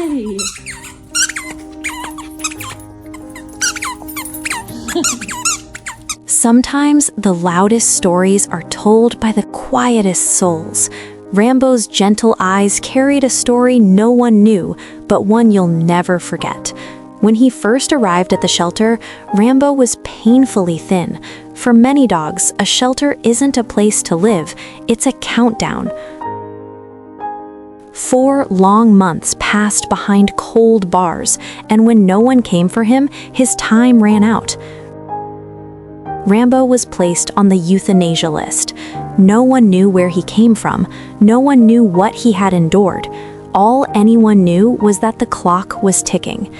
Yay! Sometimes the loudest stories are told by the quietest souls. Rambo's gentle eyes carried a story no one knew, but one you'll never forget. When he first arrived at the shelter, Rambo was painfully thin. For many dogs, a shelter isn't a place to live, it's a countdown. 4 long months passed behind cold bars, and when no one came for him, his time ran out. Rambo was placed on the euthanasia list. No one knew where he came from. No one knew what he had endured. All anyone knew was that the clock was ticking.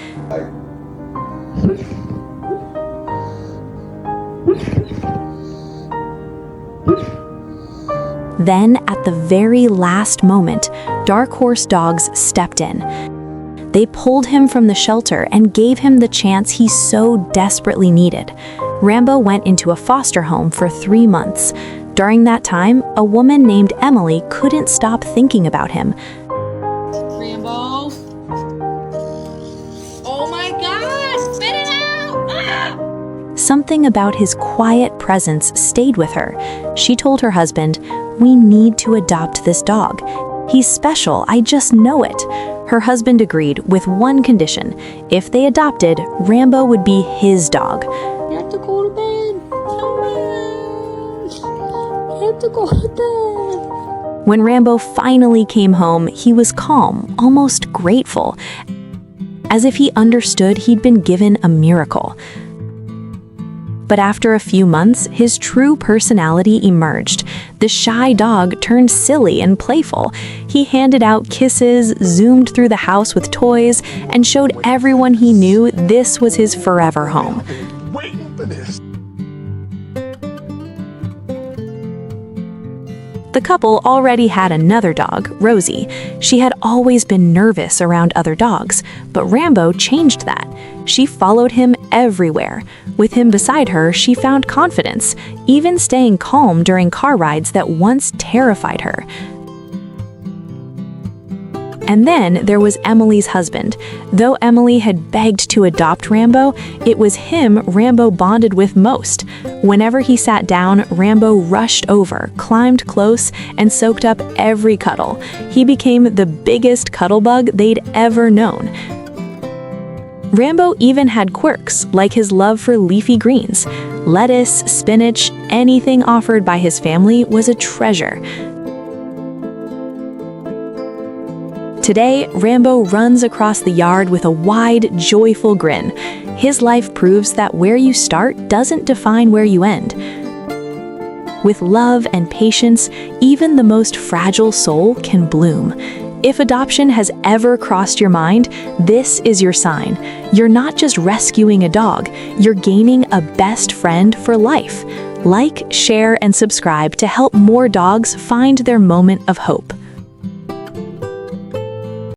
Then, at the very last moment, Dark Horse Dogs stepped in. They pulled him from the shelter and gave him the chance he so desperately needed. Rambo went into a foster home for 3 months. During that time, a woman named Emily couldn't stop thinking about him. Rambo! Oh my God! Spit it out! Ah! Something about his quiet presence stayed with her. She told her husband, "We need to adopt this dog. He's special, I just know it." Her husband agreed with one condition. If they adopted, Rambo would be his dog. You have to go to bed. You have to go to bed. When Rambo finally came home, he was calm, almost grateful, as if he understood he'd been given a miracle. But after a few months, his true personality emerged. The shy dog turned silly and playful. He handed out kisses, zoomed through the house with toys, and showed everyone he knew this was his forever home. Waiting for this. The couple already had another dog, Rosie. She had always been nervous around other dogs, but Rambo changed that. She followed him everywhere. With him beside her, she found confidence, even staying calm during car rides that once terrified her. And then there was Emily's husband. Though Emily had begged to adopt Rambo, it was him Rambo bonded with most. Whenever he sat down, Rambo rushed over, climbed close, and soaked up every cuddle. He became the biggest cuddle bug they'd ever known. Rambo even had quirks, like his love for leafy greens. Lettuce, spinach, anything offered by his family was a treasure. Today, Rambo runs across the yard with a wide, joyful grin. His life proves that where you start doesn't define where you end. With love and patience, even the most fragile soul can bloom. If adoption has ever crossed your mind, this is your sign. You're not just rescuing a dog, you're gaining a best friend for life. Like, share, and subscribe to help more dogs find their moment of hope.